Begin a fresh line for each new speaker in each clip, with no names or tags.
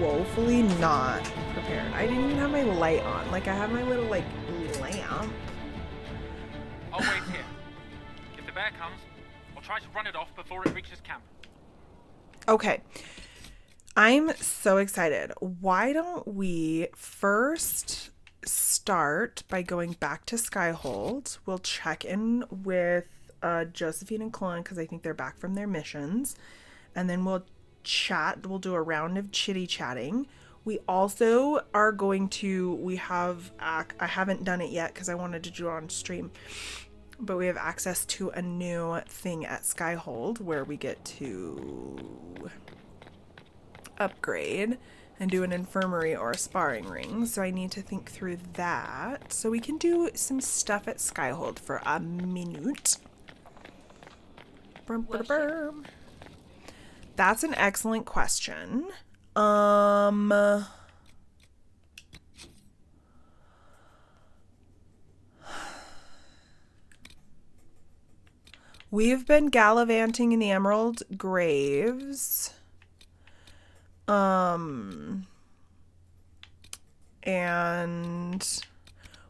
woefully not prepared. I didn't even have my light on. Like, I have my little, like, lamp.
I'll wait here. If the bear comes, I'll try to run it off before it reaches camp.
Okay. I'm so excited. Why don't we first start by going back to Skyhold? We'll check in with Josephine and Colin because I think they're back from their missions. And then we'll chat. We'll do a round of chitty chatting. We also are going to, I haven't done it yet because I wanted to do it on stream, but we have access to a new thing at Skyhold where we get to upgrade and do an infirmary or a sparring ring. So I need to think through that. So we can do some stuff at Skyhold for a minute. That's an excellent question. We've been gallivanting in the Emerald Graves. And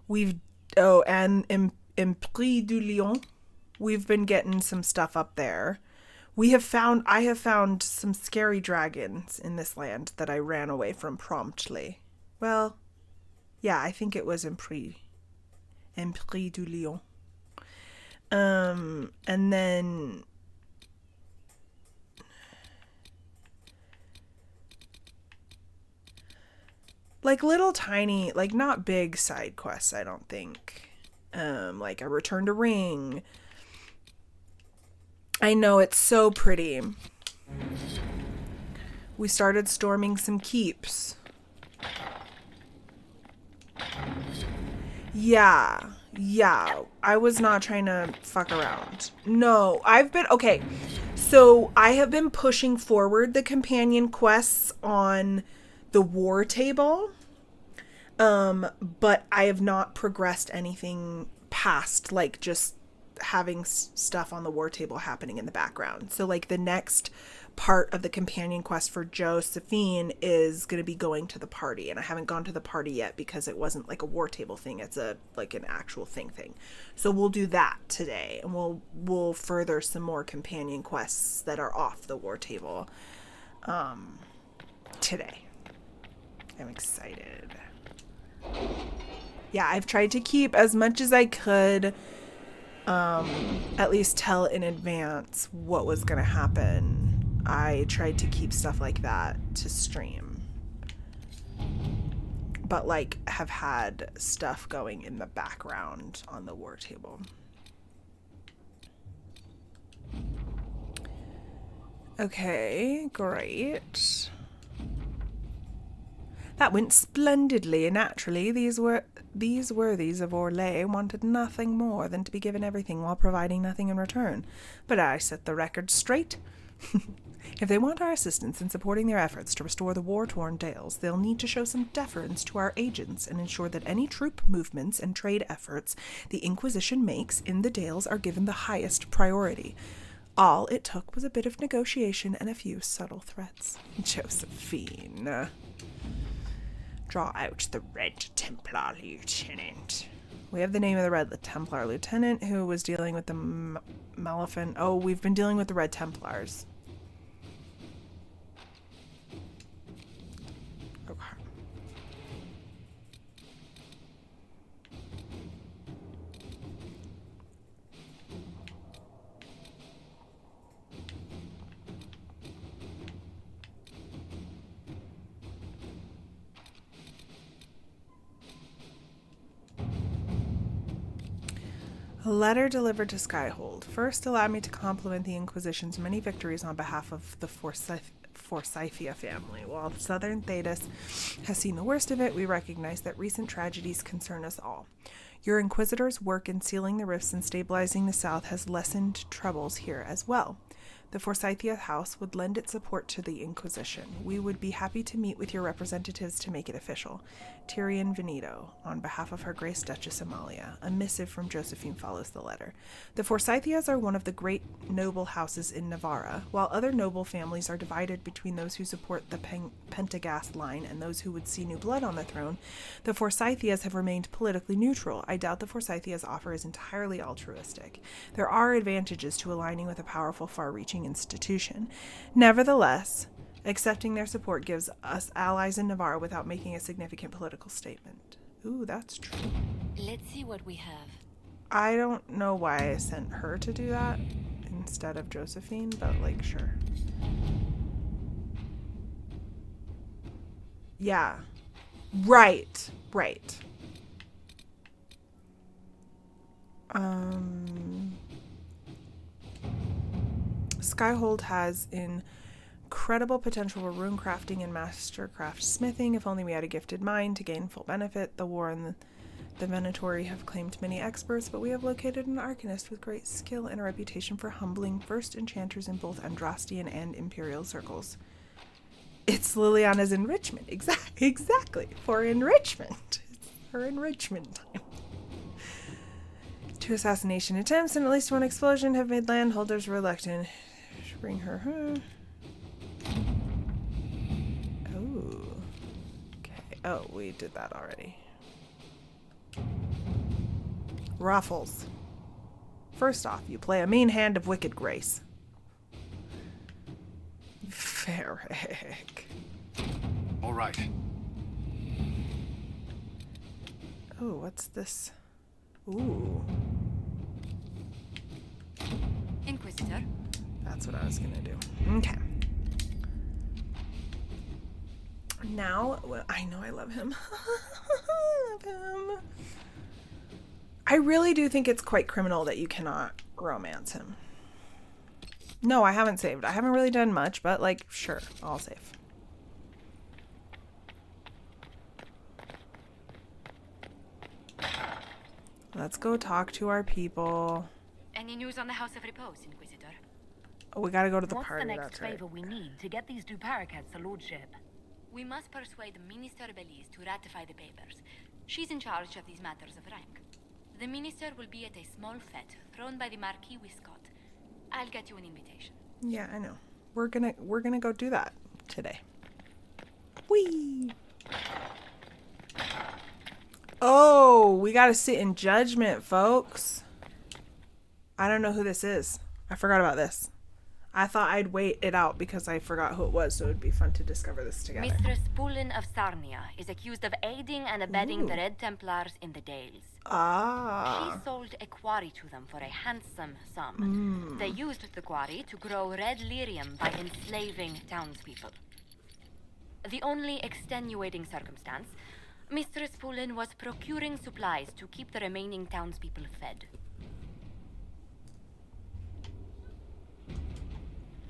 we've, and in Prix du Lion, we've been getting some stuff up there. I have found some scary dragons in this land that I ran away from promptly. Well, yeah, I think it was in Prix du Lion. And then like little tiny, like not big side quests, I don't think. Like a return to ring. I know, it's so pretty. We started storming some keeps. Yeah. I was not trying to fuck around. No, okay. So I have been pushing forward the companion quests on the war table. But I have not progressed anything past, like, just having stuff on the war table happening in the background. So like the next part of the companion quest for Josephine is going to be going to the party, and I haven't gone to the party yet because it wasn't like a war table thing. It's a like an actual thing. So we'll do that today, and we'll further some more companion quests that are off the war table today. I'm excited. Yeah, I've tried to keep as much as I could, at least tell in advance what was going to happen. I tried to keep stuff like that to stream, but like have had stuff going in the background on the war table. Okay, great. That went splendidly. Naturally, these worthies of Orlais wanted nothing more than to be given everything while providing nothing in return. But I set the record straight. If they want our assistance in supporting their efforts to restore the war-torn Dales, they'll need to show some deference to our agents and ensure that any troop movements and trade efforts the Inquisition makes in the Dales are given the highest priority. All it took was a bit of negotiation and a few subtle threats. Josephine. Draw out the Red Templar Lieutenant. We have the name of the Red Templar Lieutenant who was dealing with the Maleficent. Oh, we've been dealing with the Red Templars. Okay. A letter delivered to Skyhold. First, allow me to compliment the Inquisition's many victories on behalf of the Forsythia family. While Southern Thedas has seen the worst of it, we recognize that recent tragedies concern us all. Your Inquisitor's work in sealing the rifts and stabilizing the South has lessened troubles here as well. The Forsythia House would lend its support to the Inquisition. We would be happy to meet with your representatives to make it official. Tyrion Veneto, on behalf of Her Grace Duchess Amalia. A missive from Josephine follows the letter. The Forsythias are one of the great noble houses in Navarra, while other noble families are divided between those who support the Pentagast line and those who would see new blood on the throne. The Forsythias have remained politically neutral. I doubt the Forsythias' offer is entirely altruistic. There are advantages to aligning with a powerful, far-reaching institution. Nevertheless, accepting their support gives us allies in Navarre without making a significant political statement. Ooh, that's true.
Let's see what we have.
I don't know why I sent her to do that instead of Josephine, but like, sure. Yeah. Right. Skyhold has incredible potential for rune crafting and mastercraft smithing. If only we had a gifted mind to gain full benefit. The war and the Venatori have claimed many experts, but we have located an arcanist with great skill and a reputation for humbling first enchanters in both Andrastian and Imperial circles. It's Liliana's enrichment. Exactly. For enrichment. It's her enrichment time. 2 assassination attempts and at least 1 explosion have made landholders reluctant. Should bring her. Oh. Okay. Oh, we did that already. Ruffles. First off, you play a mean hand of wicked grace. Ferric.
All right.
Oh, what's this? Ooh.
Inquisitor.
That's what I was gonna do. Okay. Now, I know I love him. I love him. I really do think it's quite criminal that you cannot romance him. No, I haven't saved. I haven't really done much, but like, sure, I'll save. Let's go talk to our people.
Any news on the House of Repose, Inquisitor?
Oh, we gotta go to the
What's
party.
the next
That's right.
favor we need to get these two parakeets to lordship?
We must persuade Minister Belize to ratify the papers. She's in charge of these matters of rank. The minister will be at a small fete thrown by the Marquis Wiscott. I'll get you an invitation.
Yeah, I know. We're gonna go do that today. Whee! Oh, we gotta sit in judgment, folks. I don't know who this is. I forgot about this. I thought I'd wait it out because I forgot who it was, so it'd be fun to discover this together.
Mistress Pullen of Sarnia is accused of aiding and abetting the Red Templars in the Dales.
Ah.
She sold a quarry to them for a handsome sum. They used the quarry to grow red lyrium by enslaving townspeople. The only extenuating circumstance, Mistress Pullen was procuring supplies to keep the remaining townspeople fed.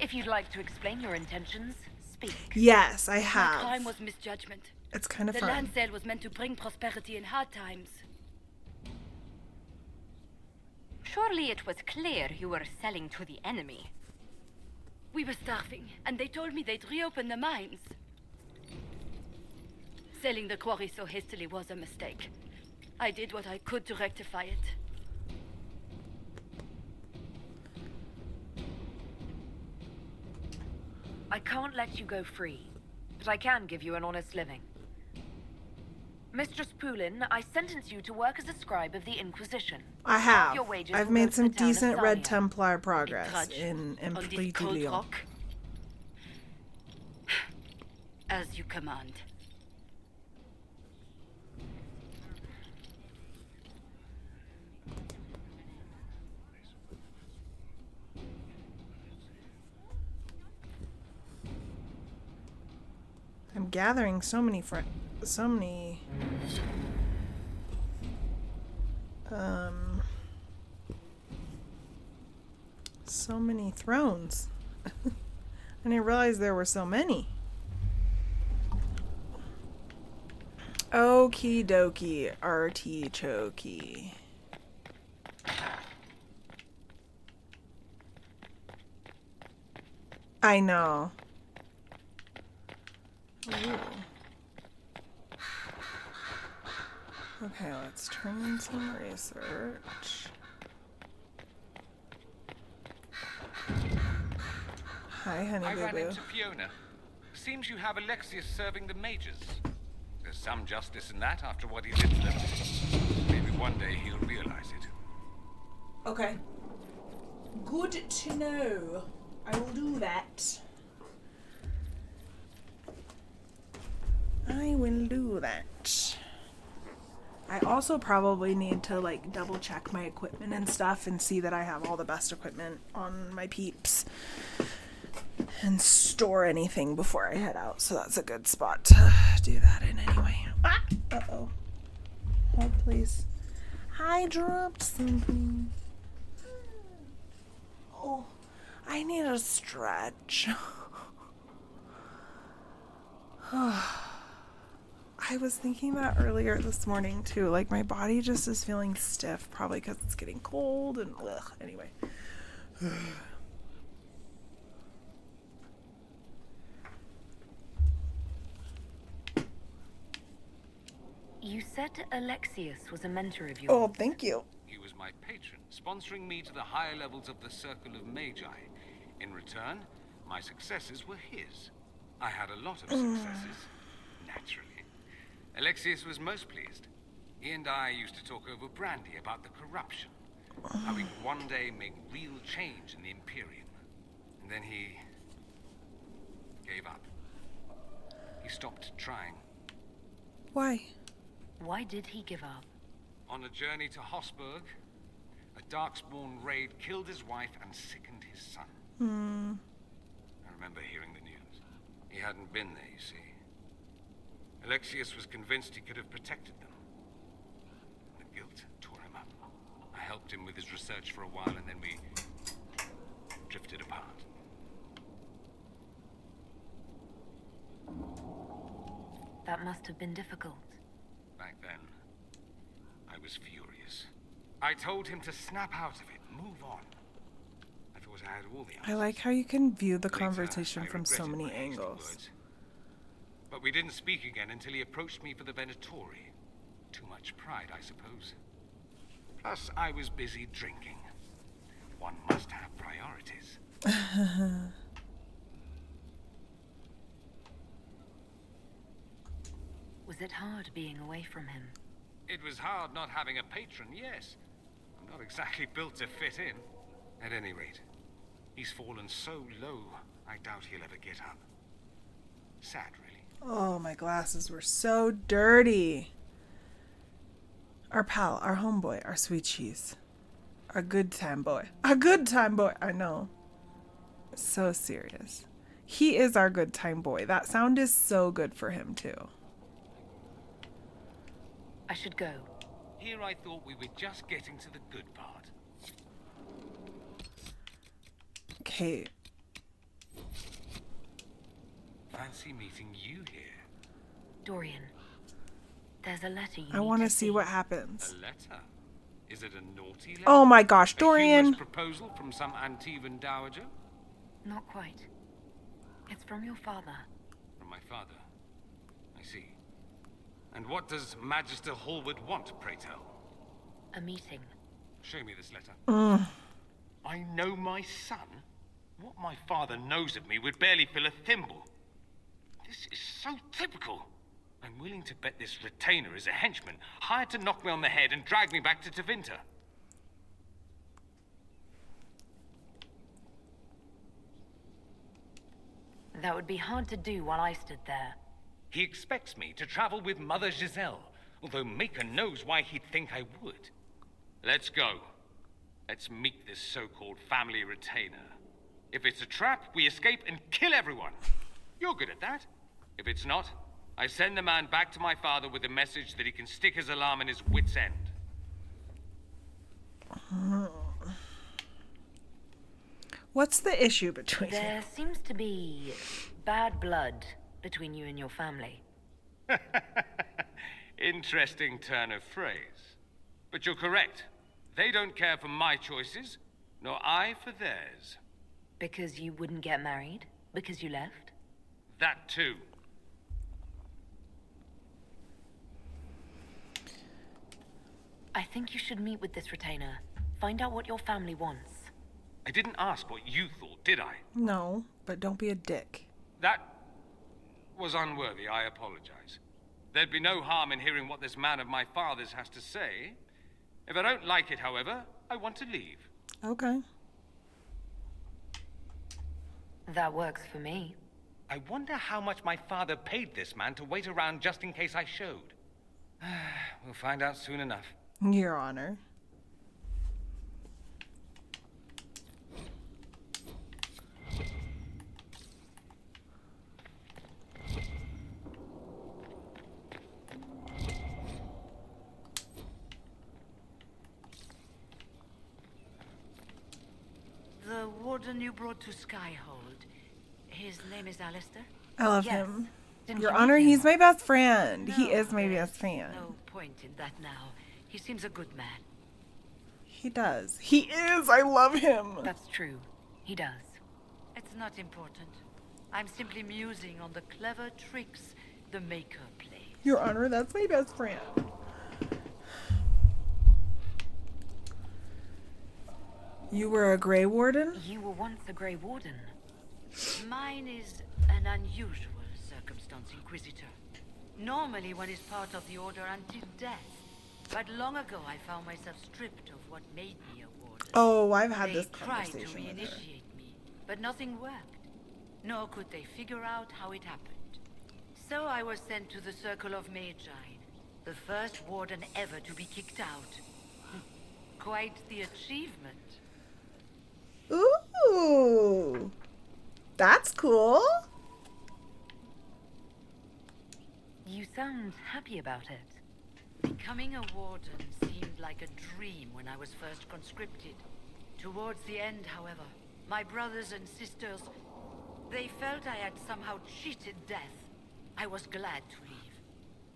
If you'd like to explain your intentions, speak.
Yes, I
My
have.
crime was misjudgment.
It's kind of
The
fun.
land sale was meant to bring prosperity in hard times.
Surely it was clear you were selling to the enemy.
We were starving, and they told me they'd reopen the mines. Selling the quarry so hastily was a mistake. I did what I could to rectify it.
I can't let you go free, but I can give you an honest living. Mistress Poulin, I sentence you to work as a scribe of the Inquisition.
I
Half
have.
your wages
I've
will go
made
to
some
the town of
decent Red
Sarnia.
Templar progress
Trudge
in
on this
Empli
cold
Lyon.
rock. As you command.
I'm gathering so many thrones. I didn't realize there were so many. Okie dokie, artichokey. I know. Ooh. Okay, let's turn in some research. Hi, honey
I
boo
ran
boo.
into Fiona. Seems you have Alexius serving the majors. There's some justice in that after what he did to them. Maybe one day he'll realize it.
Okay. Good to know. I will do that. I will do that. I also probably need to like double check my equipment and stuff and see that I have all the best equipment on my peeps and store anything before I head out. So that's a good spot to do that in anyway. Ah! Uh-oh. Hold please. I dropped something. Oh, I need a stretch. I was thinking that earlier this morning too. Like my body just is feeling stiff, probably because it's getting cold and ugh. Anyway.
You said Alexius was a mentor of yours.
Oh, thank you.
He was my patron, sponsoring me to the higher levels of the Circle of Magi. In return, my successes were his. I had a lot of successes, naturally. Alexius was most pleased. He and I used to talk over brandy about the corruption, how we could one day make real change in the Imperium. And then he gave up. He stopped trying.
Why?
Why did he give up?
On a journey to Hosburg, a Darkspawn raid killed his wife and sickened his son. I remember hearing the news. He hadn't been there, you see. Alexius was convinced he could have protected them. The guilt tore him up. I helped him with his research for a while, and then we drifted apart.
That must have been difficult.
Back then, I was furious. I told him to snap out of it, move on. I thought I had all the answers.
I like how you can view the
Later,
conversation
I
from so
regretted
many
my hasty
angles.
words. But we didn't speak again until he approached me for the Venatori. Too much pride, I suppose. Plus, I was busy drinking. One must have priorities.
Was it hard being away from him?
It was hard not having a patron, yes. I'm not exactly built to fit in. At any rate, he's fallen so low, I doubt he'll ever get up. Sad, really.
Oh, my glasses were so dirty. Our pal, our homeboy, our sweet cheese. Our good time boy. A good time boy. I know. So serious. He is our good time boy. That sound is so good for him, too.
I should go.
Here I thought we were just getting to the good part.
Okay.
Fancy meeting you here.
Dorian, there's a letter you
I
need
want
to
to see what happens.
A letter? Is it a naughty letter?
Oh my gosh,
A
Dorian.
humorous proposal from some Antivan dowager?
Not quite. It's from your father.
From my father. I see. And what does Magister Hallward want, pray tell?
A meeting.
Show me this letter. I know my son? What my father knows of me would barely fill a thimble. This is so typical. I'm willing to bet this retainer is a henchman, hired to knock me on the head and drag me back to Tevinter.
That would be hard to do while I stood there.
He expects me to travel with Mother Giselle, although Maker knows why he'd think I would. Let's go. Let's meet this so-called family retainer. If it's a trap, we escape and kill everyone. You're good at that. If it's not, I send the man back to my father with a message that he can stick his alarm in his wit's end.
What's the issue between you?
There seems to be bad blood between you and your family.
Interesting turn of phrase. But you're correct. They don't care for my choices, nor I for theirs.
Because you wouldn't get married? Because you left?
That too.
I think you should meet with this retainer. Find out what your family wants.
I didn't ask what you thought, did I?
No, but don't be a dick.
That was unworthy. I apologize. There'd be no harm in hearing what this man of my father's has to say. If I don't like it, however, I want to leave.
Okay.
That works for me.
I wonder how much my father paid this man to wait around just in case I showed. We'll find out soon enough.
Your Honor.
The warden you brought to Skyhold. His name is Alistair?
I love
Yes.
him.
Didn't
Your
you meet
Honor,
him?
he's my best friend. He
No,
is my
there's
best friend.
No point in that now. He seems a good man.
He does. He is. I love him.
That's true. He does.
It's not important. I'm simply musing on the clever tricks the Maker plays.
Your Honor, that's my best friend. You were a Grey Warden?
You were once a Grey Warden.
Mine is an unusual circumstance, Inquisitor. Normally one is part of the Order until death. But long ago I found myself stripped of what made me a warden.
Oh, I've had
They
this
tried to
conversation with her.
reinitiate me, but nothing worked. Nor could they figure out how it happened. So I was sent to the Circle of Magi, the first warden ever to be kicked out. Quite the achievement.
Ooh. That's cool.
You sound happy about it.
Becoming a warden seemed like a dream when I was first conscripted. Towards the end, however, my brothers and sisters, they felt I had somehow cheated death. I was glad to leave.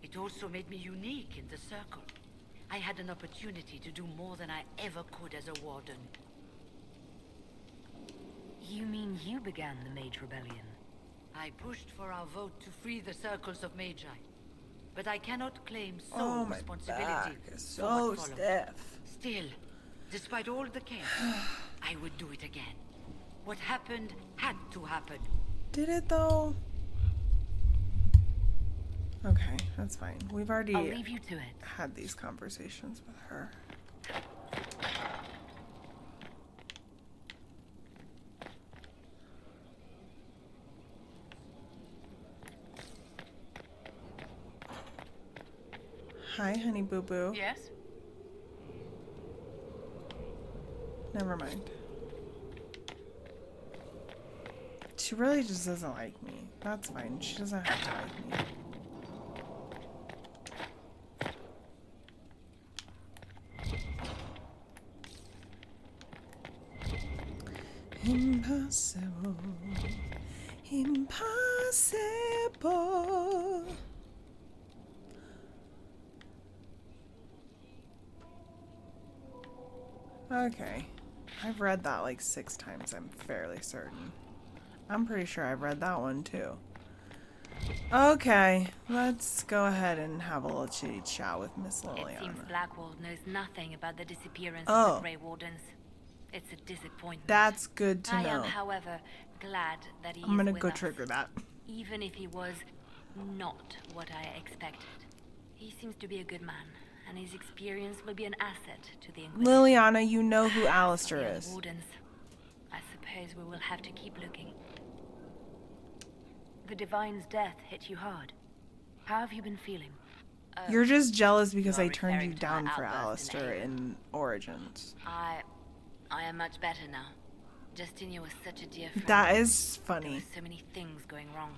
It also made me unique in the circle. I had an opportunity to do more than I ever could as a warden.
You mean you began the Mage Rebellion?
I pushed for our vote to free the circles of Magi. But I cannot claim sole
Oh, my
responsibility
back is
for
so
what followed.
stiff.
Still, despite all the chaos, I would do it again. What happened had to happen.
Did it though? Okay, that's fine. We've already
I'll leave you to it.
had these conversations with her. Hi, honey boo boo.
Yes?
Never mind. She really just doesn't like me. That's fine. She doesn't have to like me. Impossible. Impossible. Okay. I've read that like 6 times, I'm fairly certain. I'm pretty sure I've read that one too. Okay, let's go ahead and have a little chitty chat with Miss
It seems
Liliana.
Blackwall knows nothing about the disappearance
Oh.
of the Grey Wardens. It's a disappointment.
That's good to
I
know.
am, however, glad that he
I'm
is
gonna
with
go
us,
trigger that.
even if he was not what I expected. He seems to be a good man, and his experience will be an asset to the Inquisition.
Liliana, you know who Alistair
The other
is.
Wardens. I suppose we will have to keep looking.
The Divine's death hit you hard. How have you been feeling?
You're just jealous because
You're
I turned you
referring to my
down for
outburst in
Alistair
anger.
in Origins.
I am much better now. Justinia was such a dear friend.
That is
There
funny.
were so many things going wrong.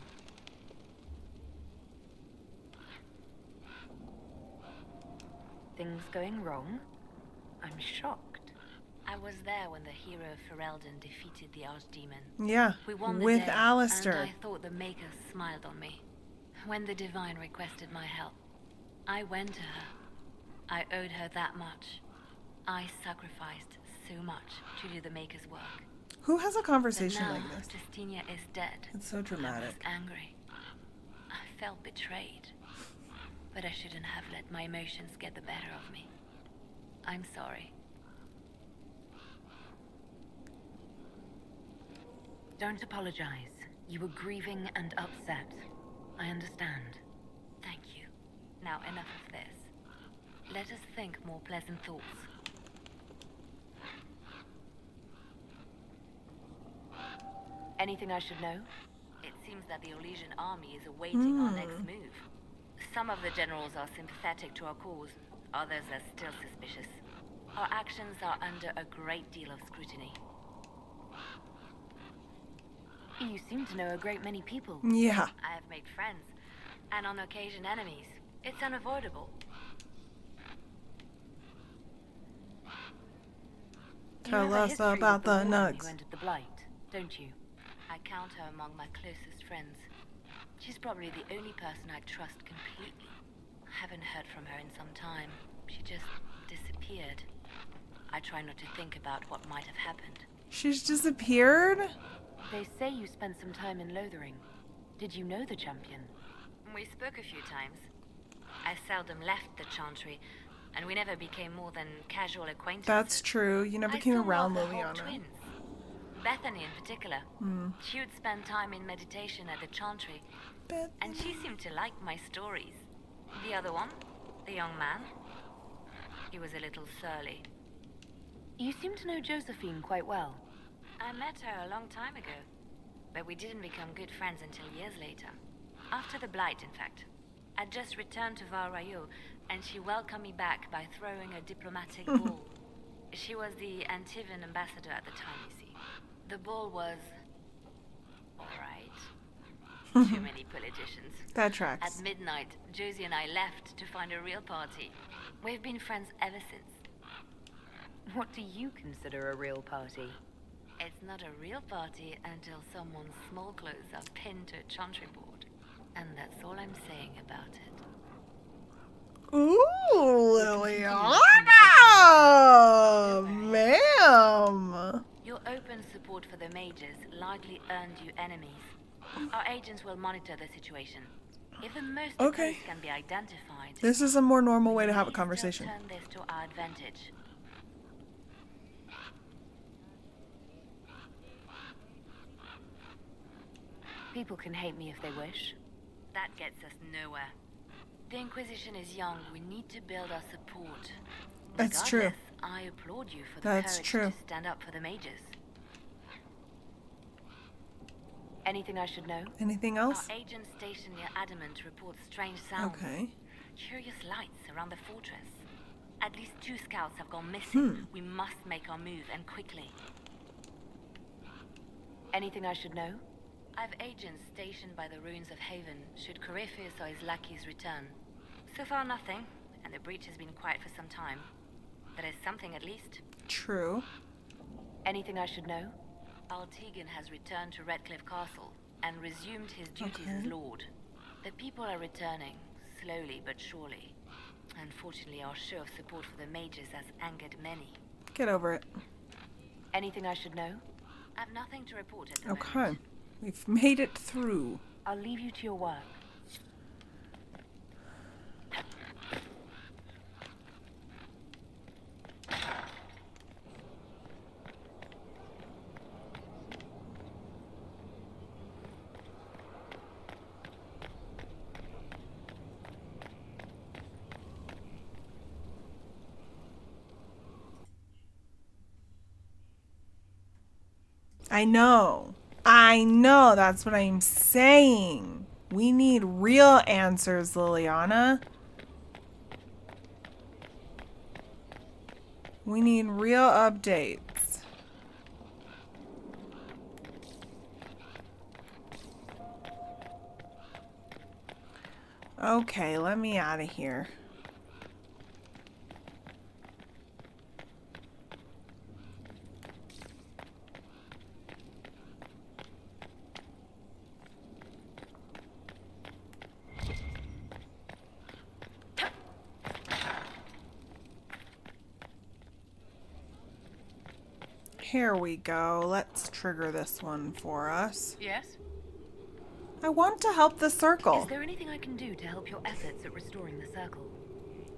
Things going wrong? I'm shocked.
I was there when the hero Ferelden defeated the Archdemon.
Yeah,
We won the
with
day,
Alistair.
and I thought the Maker smiled on me. When the Divine requested my help, I went to her. I owed her that much. I sacrificed so much to do the Maker's work.
Who has a
But
conversation
now,
like this?
Justinia is dead.
It's so
I was
dramatic.
angry. I felt betrayed. But I shouldn't have let my emotions get the better of me. I'm sorry.
Don't apologize. You were grieving and upset. I understand.
Thank you. Now enough of this. Let us think more pleasant thoughts.
Anything I should know?
It seems that the Olesian army is awaiting our next move. Some of the generals are sympathetic to our cause. Others are still suspicious. Our actions are under a great deal of scrutiny.
You seem to know a great many people.
Yeah.
I have made friends, and on occasion enemies. It's unavoidable.
You
Tell
have a
us
history
about
with
the
woman
nugs.
who entered the Blight, don't you?
I count her among my closest friends. She's probably the only person I trust completely. I haven't heard from her in some time. She just disappeared. I try not to think about what might have happened.
She's disappeared?
They say you spent some time in Lothering. Did you know the champion?
We spoke a few times. I seldom left the Chantry, and we never became more than casual acquaintances.
That's true. You never came
I saw
around
more of her
Liliana.
whole twins. Bethany in particular. She would spend time in meditation at the Chantry, and she seemed to like my stories. The other one, the young man, he was a little surly.
You seem to know Josephine quite well.
I met her a long time ago, but we didn't become good friends until years later. After the Blight, in fact. I'd just returned to Val Rayo, and she welcomed me back by throwing a diplomatic ball. She was the Antivan ambassador at the time, you see. The ball was... alright. Too many politicians.
That tracks.
At midnight, Josie and I left to find a real party. We've been friends ever since.
What do you consider a real party?
It's not a real party until someone's small clothes are pinned to a chantry board. And that's all I'm saying about it.
Ooh, Liliana! Ma'am!
Your open support for the mages likely earned you enemies. Our agents will monitor the situation. If the most
Okay.
opposed can be identified,
This is a more normal way to
we
have a
may still
conversation.
turn this to our advantage.
People can hate me if they wish.
That gets us nowhere. The Inquisition is young. We need to build our support.
That's true.
Regardless, I applaud you for the
That's
courage
true.
to stand up for the mages.
Anything I should know?
Anything
Our
else?
agent stationed near Adamant reports strange sounds.
Okay.
Curious lights around the fortress. At least 2 scouts have gone missing. We must make our move, and quickly.
Anything I should know?
I've agents stationed by the ruins of Haven, should Corypheus or his lackeys return. So far nothing, and the breach has been quiet for some time. But it's something at least.
True.
Anything I should know?
Altegan has returned to Redcliffe Castle, and resumed his duties as lord. The people are returning, slowly but surely. Unfortunately, our show of support for the mages has angered many.
Get over it.
Anything I should know?
I've nothing to report at the
Okay.
moment.
We've made it through.
I'll leave you to your work.
I know, that's what I'm saying. We need real answers, Liliana. We need real updates. Okay, let me out of here. Here we go. Let's trigger this one for us.
Yes?
I want to help the circle.
Is there anything I can do to help your efforts at restoring the circle?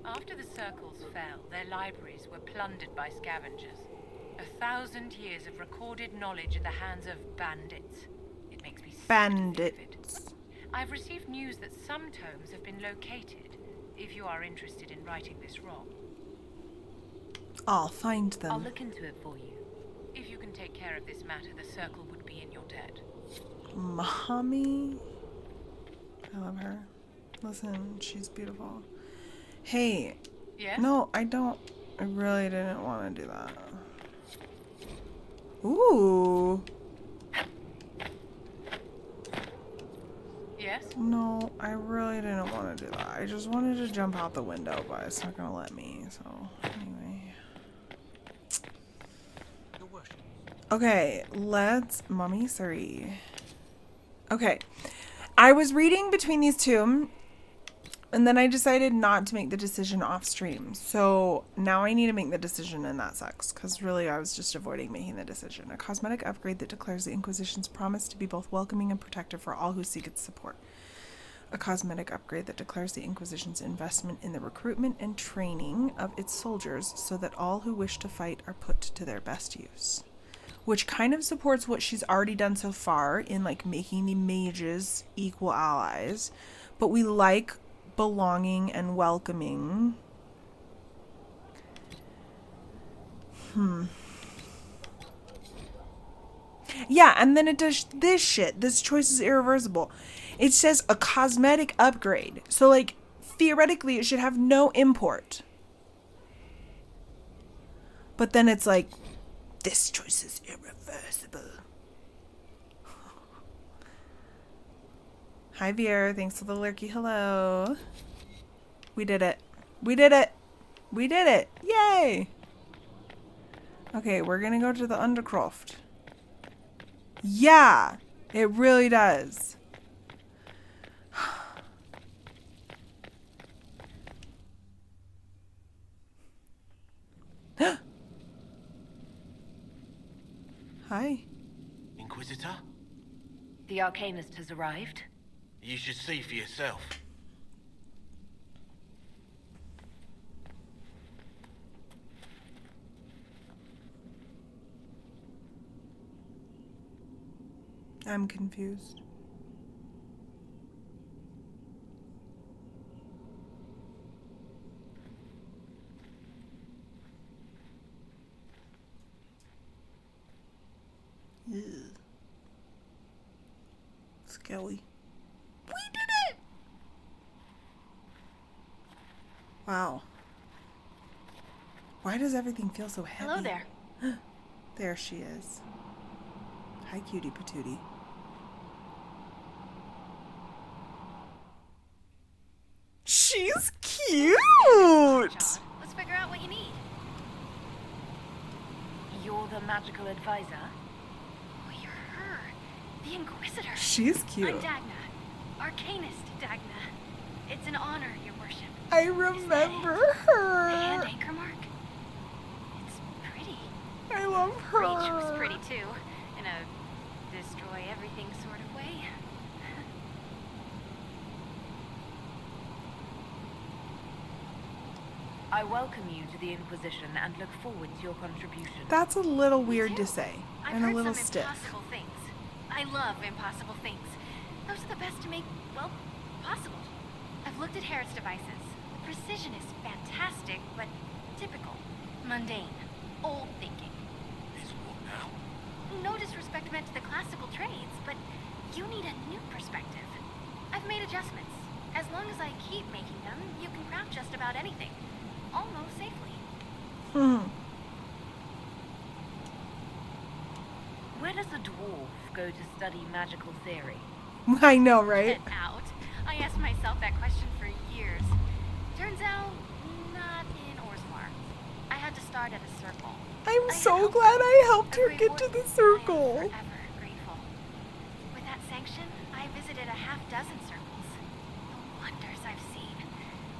After the circles fell, their libraries were plundered by scavengers. 1,000 years of recorded knowledge in the hands of bandits. It makes me sick to think of it.
Bandits.
I've received news that some tomes have been located, if you are interested in righting this wrong.
I'll find
I'll
them.
look into it for you.
If you can take care of this matter, the circle would be in your debt.
Mommy. I love her. Listen, she's beautiful. Hey.
Yes?
No, I don't. I really didn't want to do that. Ooh.
Yes?
No, I really didn't want to do that. I just wanted to jump out the window, but it's not going to let me. So, anyway.
Your worship.
Okay, let's... Mommy, sorry. Okay. I was reading between these two, and then I decided not to make the decision off stream. So now I need to make the decision, and that sucks, because really I was just avoiding making the decision. A cosmetic upgrade that declares the Inquisition's promise to be both welcoming and protective for all who seek its support. A cosmetic upgrade that declares the Inquisition's investment in the recruitment and training of its soldiers so that all who wish to fight are put to their best use. Which kind of supports what she's already done so far in, like, making the mages equal allies. But we like belonging and welcoming. Yeah, and then it does this shit. This choice is irreversible. It says a cosmetic upgrade. So, like, theoretically, it should have no import. But then it's like, this choice is irreversible. Hi, Vier. Thanks for the lurky hello. We did it. We did it. We did it. Yay. Okay, we're going to go to the Undercroft. Yeah, it really does. Hi.
Inquisitor?
The Arcanist has arrived.
You should see for yourself.
I'm confused. Ugh. Scary. We did it! Wow. Why does everything feel so heavy?
Hello there.
There she is. Hi, cutie patootie. She's cute!
Let's figure out what you need.
You're the magical advisor?
Oh, you're her. The Inquisitor.
She's cute.
I'm Dagna. Arcanist Dagna. It's an honor, your worship.
I remember
The
her.
hand anchor mark? It's pretty.
I love her.
Reach was pretty too. In a destroy everything sort of way.
I welcome you to the Inquisition and look forward to your contribution.
That's a little weird to
too.
say.
I've
And a
heard
little
some
stiff.
impossible things. I love impossible things. Those are the best to make, well, possible. I've looked at Harrod's devices. The precision is fantastic, but typical. Mundane. Old thinking.
Is what now?
No disrespect meant to the classical trades, but you need a new perspective. I've made adjustments. As long as I keep making them, you can craft just about anything. Almost safely.
Where does a dwarf go to study magical theory?
I know, right?
Get out. I asked myself that question for years. Turns out, not in Orsmar. I had to start at a circle.
I'm
I
so
helped
glad
them.
I helped
A
her
great
get to
warden.
the circle.
I am forever grateful. With that sanction, I visited a half-dozen circles. The wonders I've seen.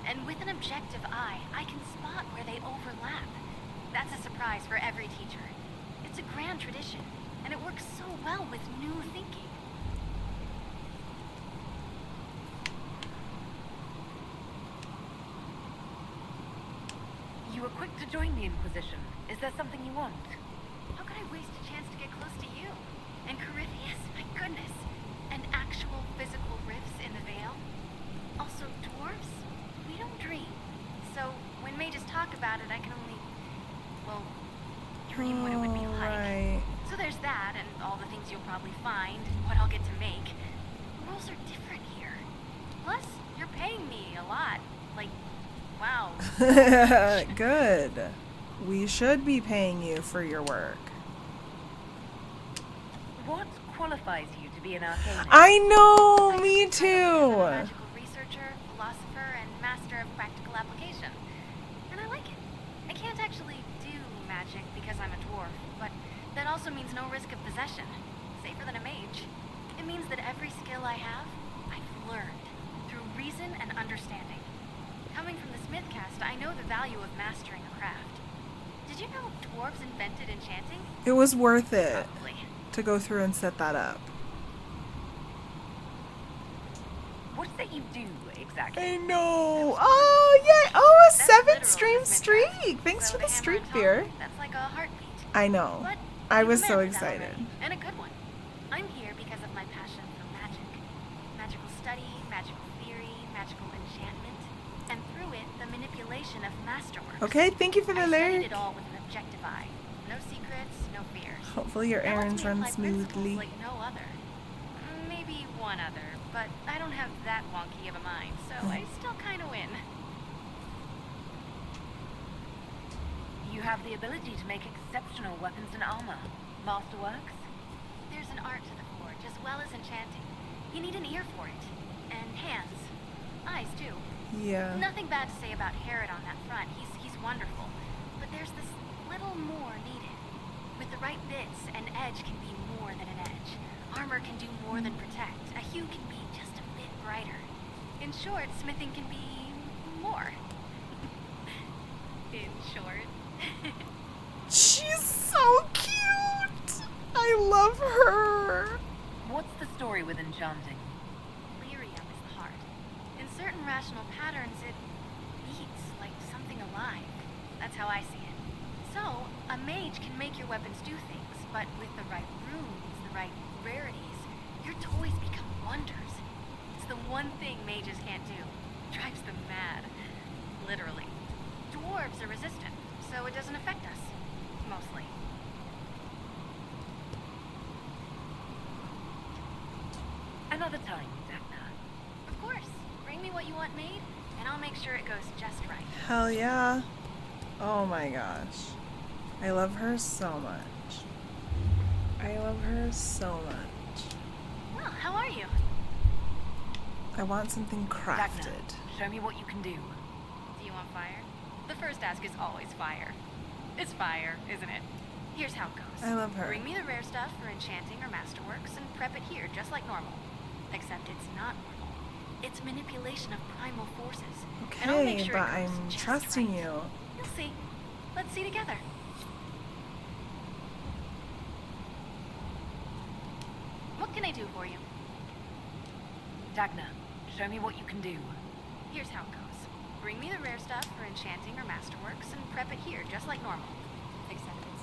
And with an objective eye, I can spot where they overlap. That's a surprise for every teacher. It's a grand tradition, and it works so well with new thinking.
You were quick to join the Inquisition. Is there something you want?
How could I waste a chance to get close to you? And Corypheus, my goodness. And actual physical rifts in the Vale. Also, dwarves, we don't dream. So, when mages talk about it, I can only, well, dream what it would be like.
Right.
So there's that, and all the things you'll probably find, and what I'll get to make. The rules are different here. Plus, you're paying me a lot. Like, wow.
Good. We should be paying you for your work.
What qualifies you to be an arcanist?
I know, me
I'm a
too.
magical researcher, philosopher, and master of practical application. And I like it. I can't actually do magic because I'm a dwarf, but that also means no risk of possession. Safer than a mage. It means that every skill I have, I've learned through reason and understanding. Coming from the Smith caste, I know the value of mastering a craft. Did you know dwarves invented enchanting?
It was worth it
Probably.
to go through and set that up.
What is it you do exactly?
I know. Oh, yeah. Oh, a
That's
7
literal
stream
Smith
streak.
caste.
Thanks
So
for the
hammer
streak,
and tong,
beer.
That's like a heartbeat.
I know.
But
I
you've
was so
met that
excited.
already, and a good one. I'm here because of my passion for magic. Magical study, magical theory, magical enchantment, and through it, the manipulation of masterworks.
Okay, thank you for the
I studied
alert.
it all with an objective eye. No secrets, no fears.
Hopefully your
That lets
errands
me
run
apply principles
smoothly.
like no other. Maybe one other, but I don't have that wonky of a mind, so I still kind of win.
You have the ability to make exceptional weapons and armor. Masterworks?
There's an art to the forge, as well as enchanting. You need an ear for it. And hands. Eyes, too.
Yeah.
Nothing bad to say about Herod on that front. He's wonderful. But there's this little more needed. With the right bits, an edge can be more than an edge. Armor can do more than protect. A hue can be just a bit brighter. In short, smithing can be more. In short.
She's so cute. I love her.
What's the story with enchanting?
Lyrium is the heart. In certain rational patterns, it beats like something alive. That's how I see it. So, a mage can make your weapons do things, but with the right runes, the right rarities, your toys become wonders. It's the one thing mages can't do. Drives them mad. Literally. Dwarves are resistant, so it doesn't affect us. Mostly.
Another time, Dagna.
Of course. Bring me what you want made, and I'll make sure it goes just right.
Hell yeah. Oh my gosh. I love her so much. I love her so much.
Well, how are you?
I want something crafted.
Dagna, show me what you can do.
Do you want fire? The first ask is always fire. It's fire, isn't it? Here's how it goes.
I love her.
Bring me the rare stuff for enchanting or masterworks and prep it here, just like normal. Except it's not normal. It's manipulation of primal forces. And I'll make
Okay,
sure
but
it goes
I'm
just
trusting
right.
you.
You'll see. Let's see together. What can I do for you?
Dagna, show me what you can do.
Here's how it goes. Bring me the rare stuff for enchanting or masterworks and prep it here, just like normal. Except it's...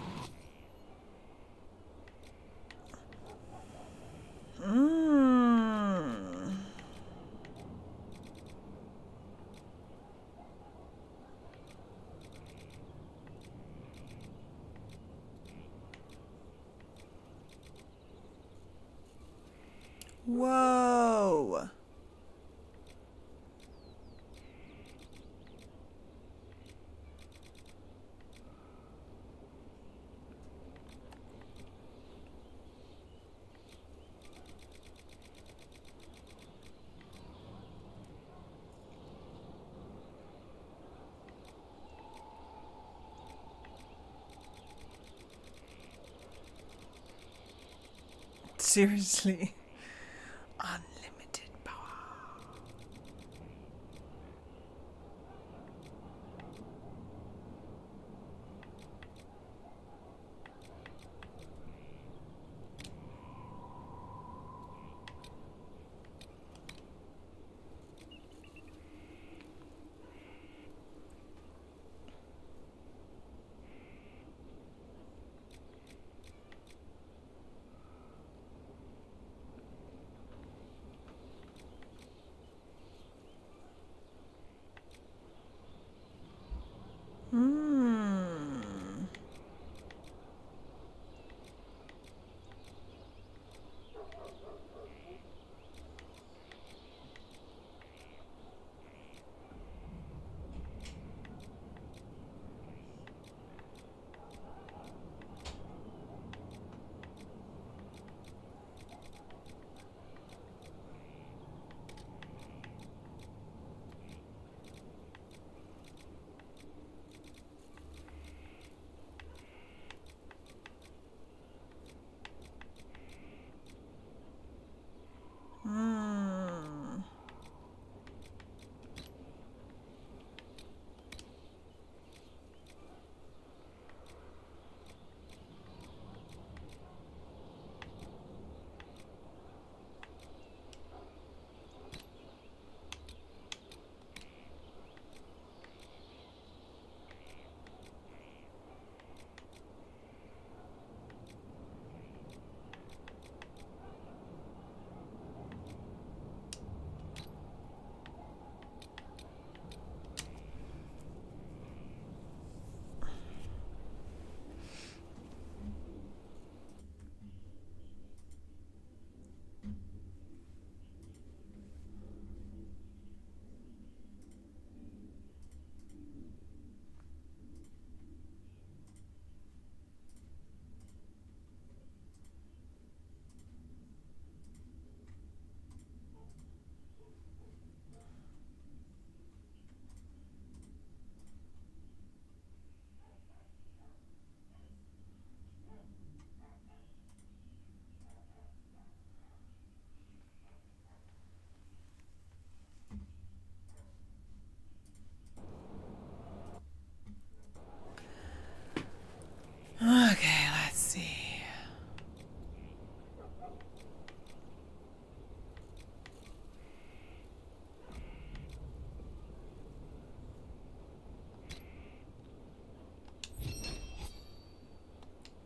Whoa. Seriously. Unlimited power.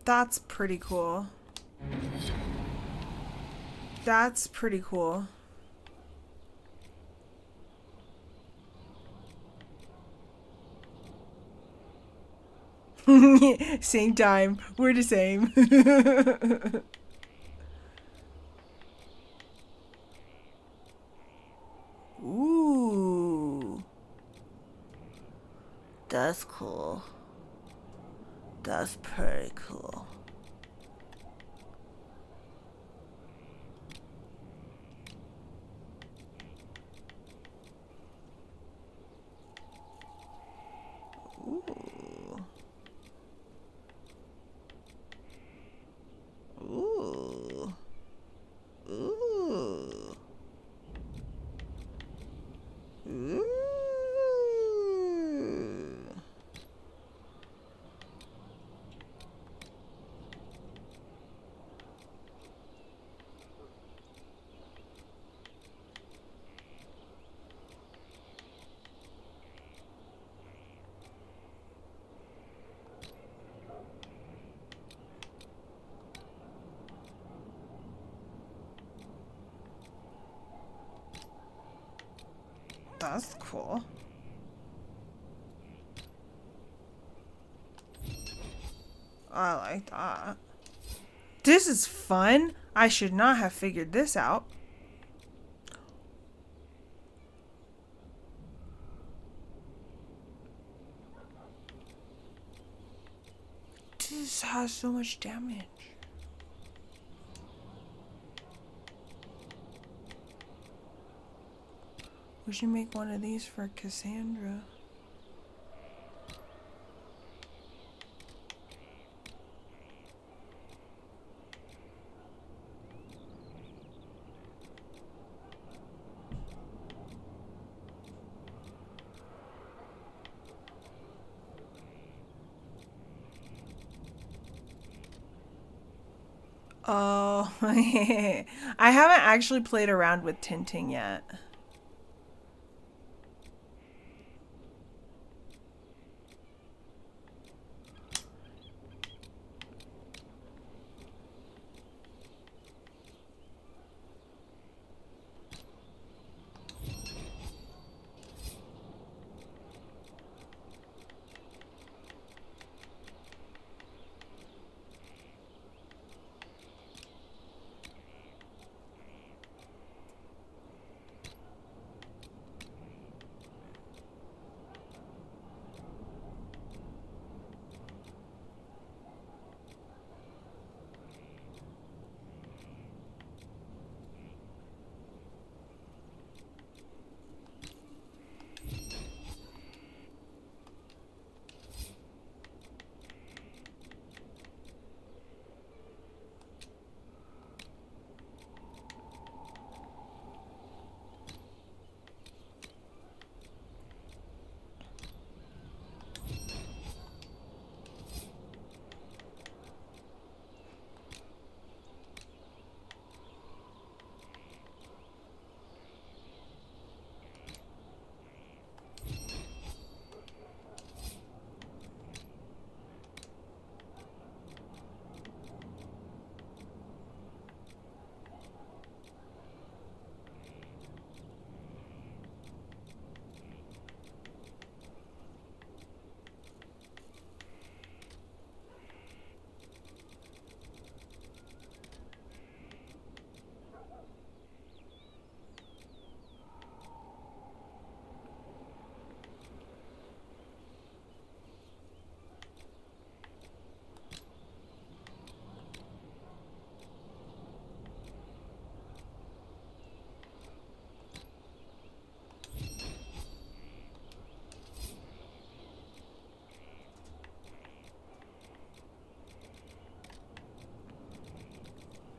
That's pretty cool. That's pretty cool. Same time. We're the same. Ooh. That's cool. That's pretty cool. Ooh. Ooh. Ooh. Ooh. That's cool. I like that. This is fun. I should not have figured this out. This has so much damage. We should make one of these for Cassandra. Oh, I haven't actually played around with tinting yet.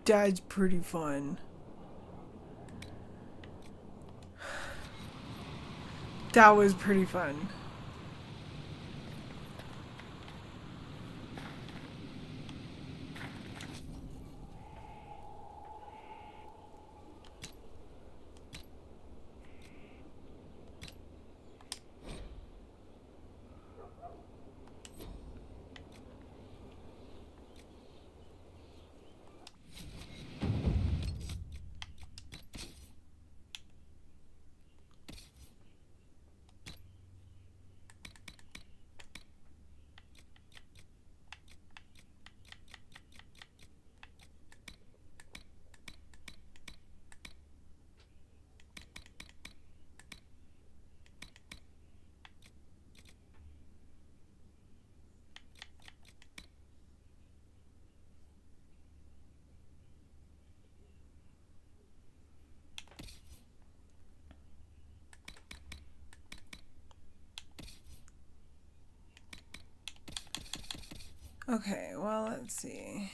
That's pretty fun. That was pretty fun. Okay, well, let's see.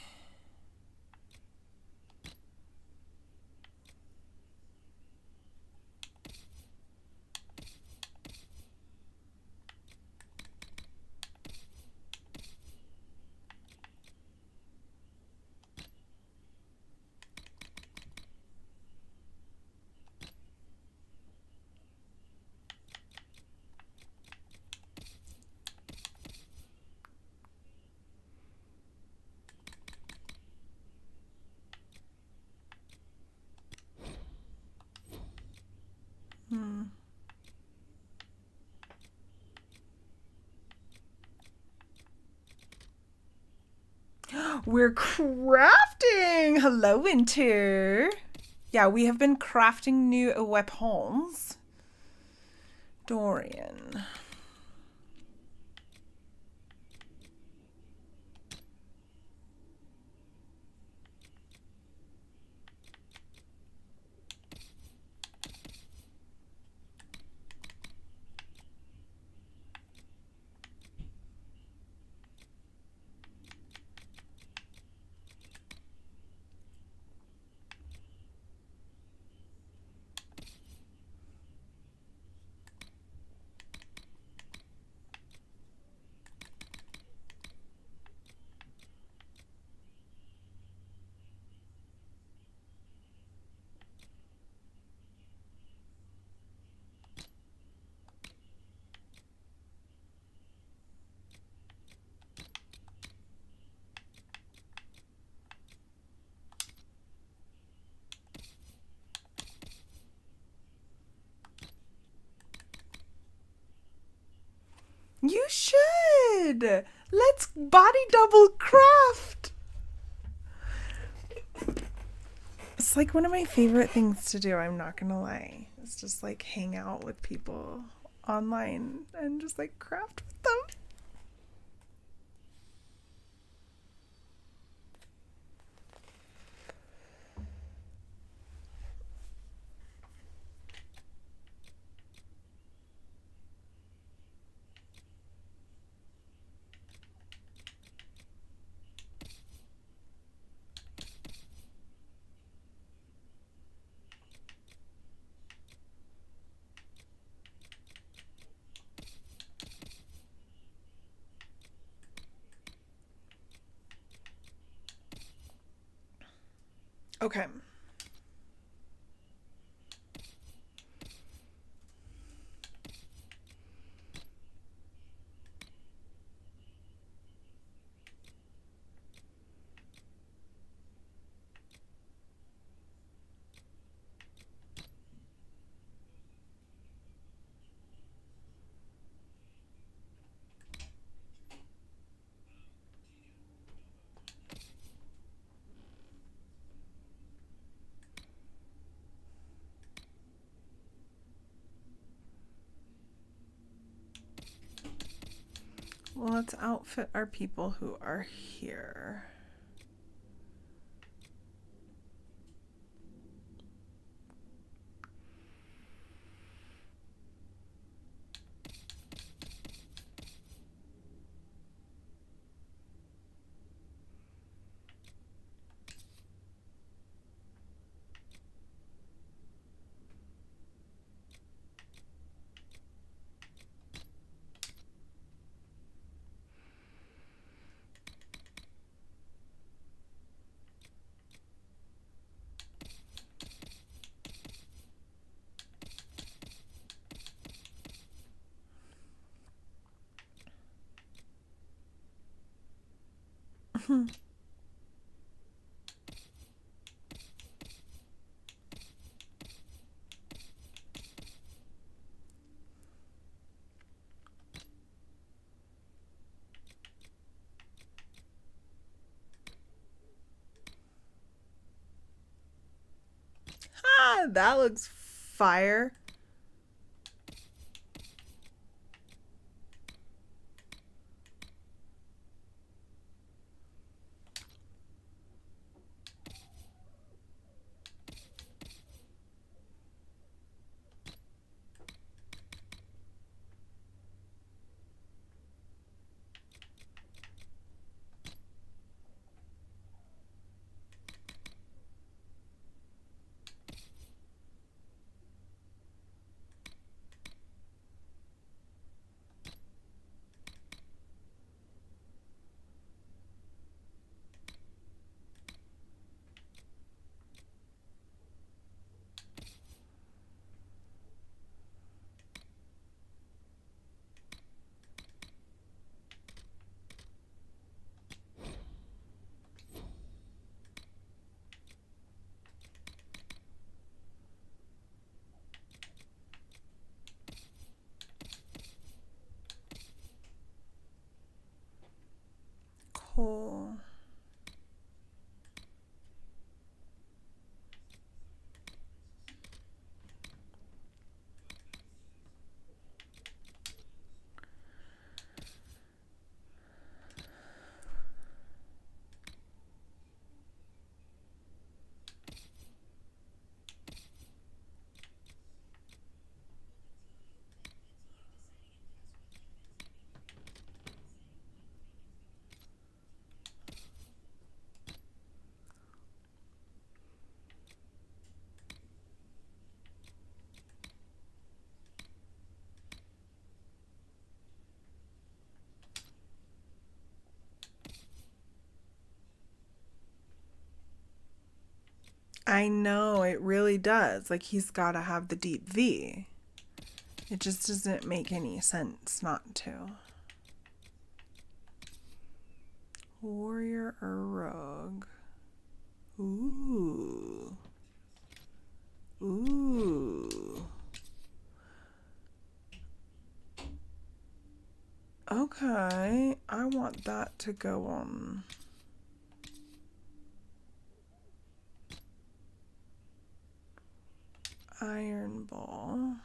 We're crafting! Hello, Winter! Yeah, we have been crafting new weapons. Dorian. You should! Let's body double craft! It's like one of my favorite things to do, I'm not gonna lie. It's just like hang out with people online and just like craft with them. Okay. Well, let's outfit our people who are here. Ah, that looks fire. I know, it really does. Like, he's got to have the deep V. It just doesn't make any sense not to. Warrior or rogue? Ooh. Ooh. Okay, I want that to go on. Iron ball.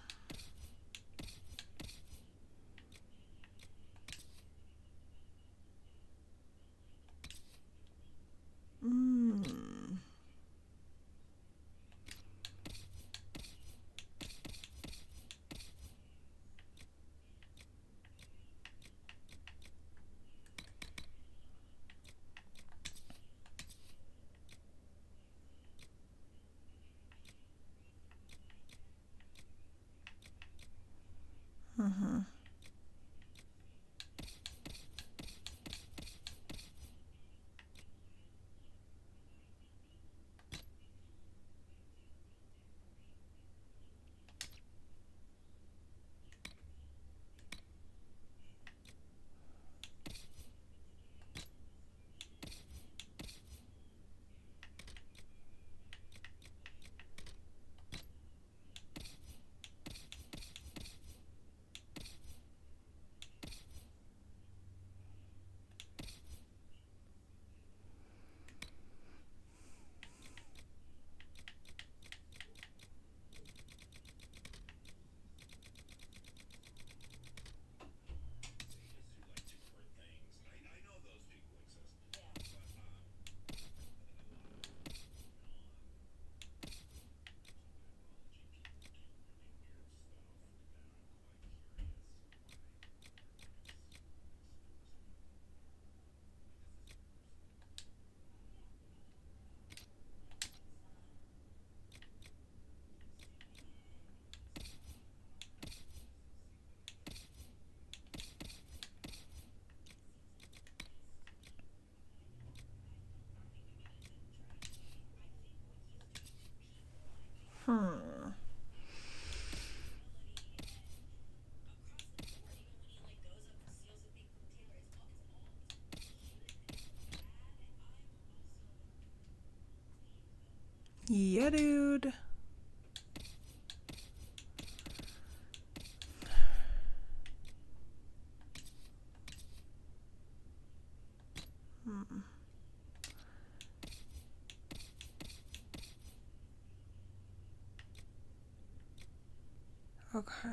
Yeah, dude. Okay.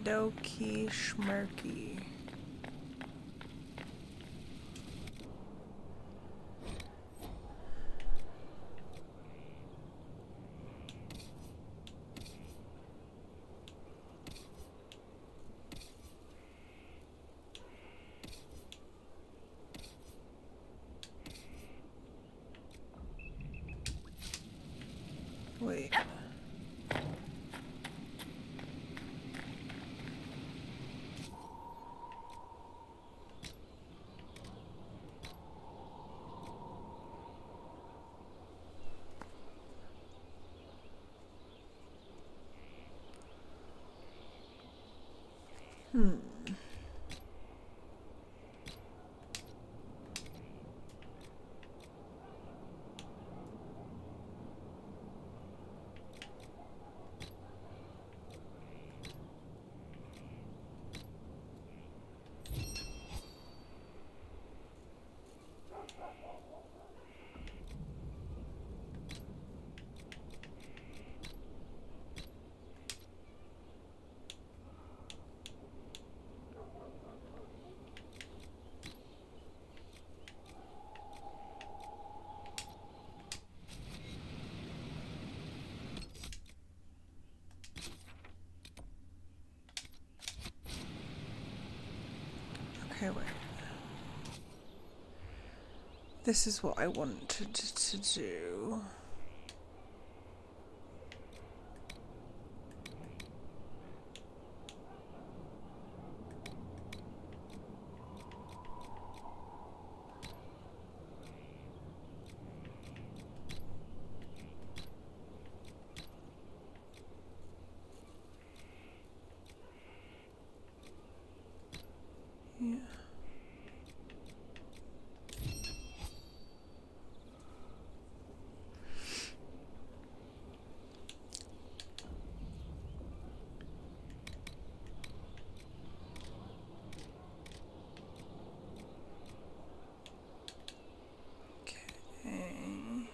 dokie schmirky. Wait. Okay, wait. This is what I wanted to do. Yeah. Okay.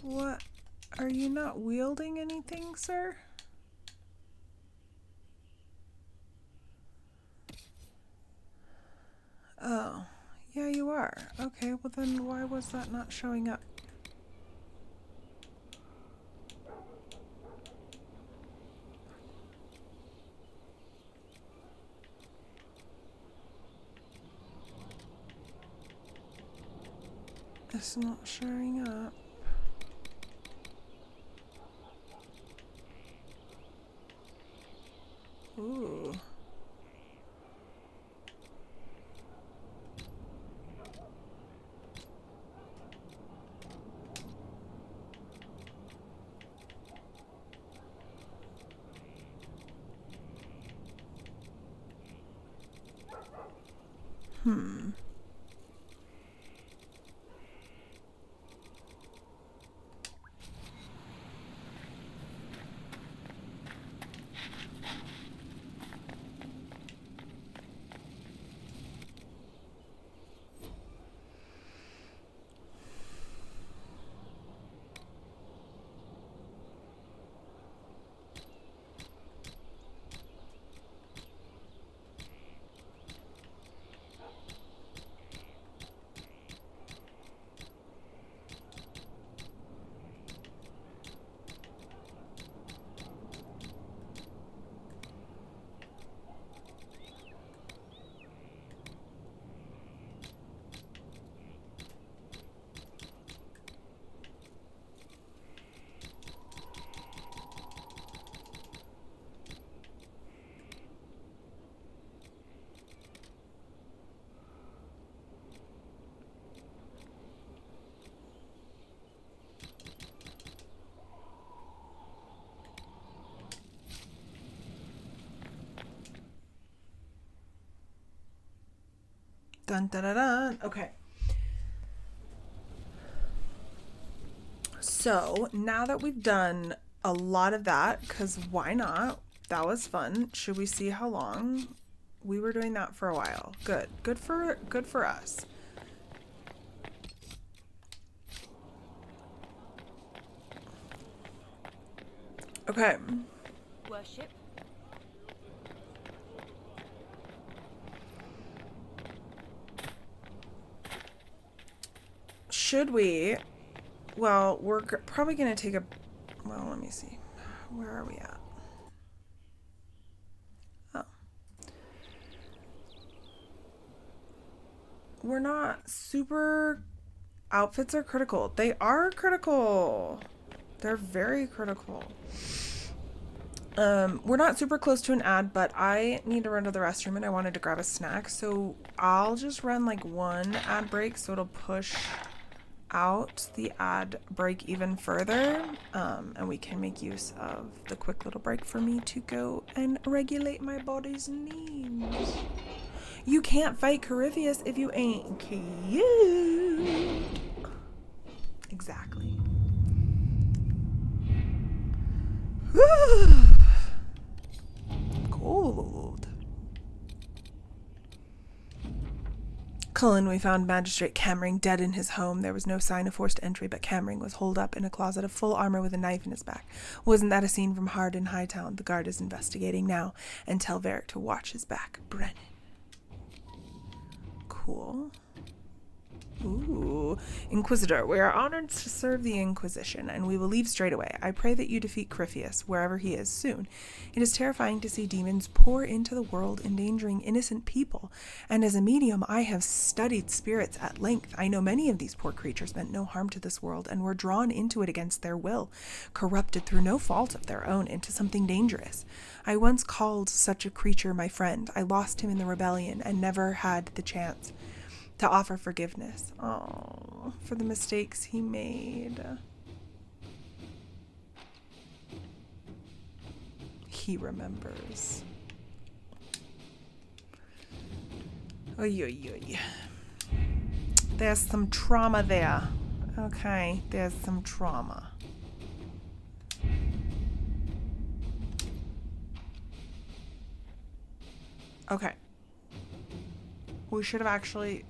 What? Are you not wielding anything, sir? Oh, yeah, you are. Okay, well then why was that not showing up? It's not showing up. Ooh. Dun dun dun dun. Okay. So now that we've done a lot of that, because why not? That was fun. Should we see how long? We were doing that for a while. Good. Good for us. Okay.
Worship.
Should we? Well, we're probably going to take a... Well, let me see. Where are we at? Oh. We're not super... Outfits are critical. They are critical. They're very critical. We're not super close to an ad, but I need to run to the restroom and I wanted to grab a snack. So I'll just run like one ad break so it'll push out the ad break even further. And we can make use of the quick little break for me to go and regulate my body's needs. You can't fight Corypheus if you ain't cute. Exactly. Cold. Cullen, we found Magistrate Cammering dead in his home. There was no sign of forced entry, but Cammering was holed up in a closet of full armor with a knife in his back. Wasn't that a scene from Hard in Hightown? The guard is investigating now, and tell Varric to watch his back. Brennan. Cool. Ooh. Inquisitor, we are honored to serve the Inquisition, and we will leave straight away. I pray that you defeat Corypheus, wherever he is, soon. It is terrifying to see demons pour into the world, endangering innocent people. And as a medium, I have studied spirits at length. I know many of these poor creatures meant no harm to this world, and were drawn into it against their will, corrupted through no fault of their own into something dangerous. I once called such a creature my friend. I lost him in the rebellion, and never had the chance to offer forgiveness. Oh, for the mistakes he made. He remembers. Oy, oy, oy. There's some trauma there. Okay, there's some trauma. Okay. We should have actually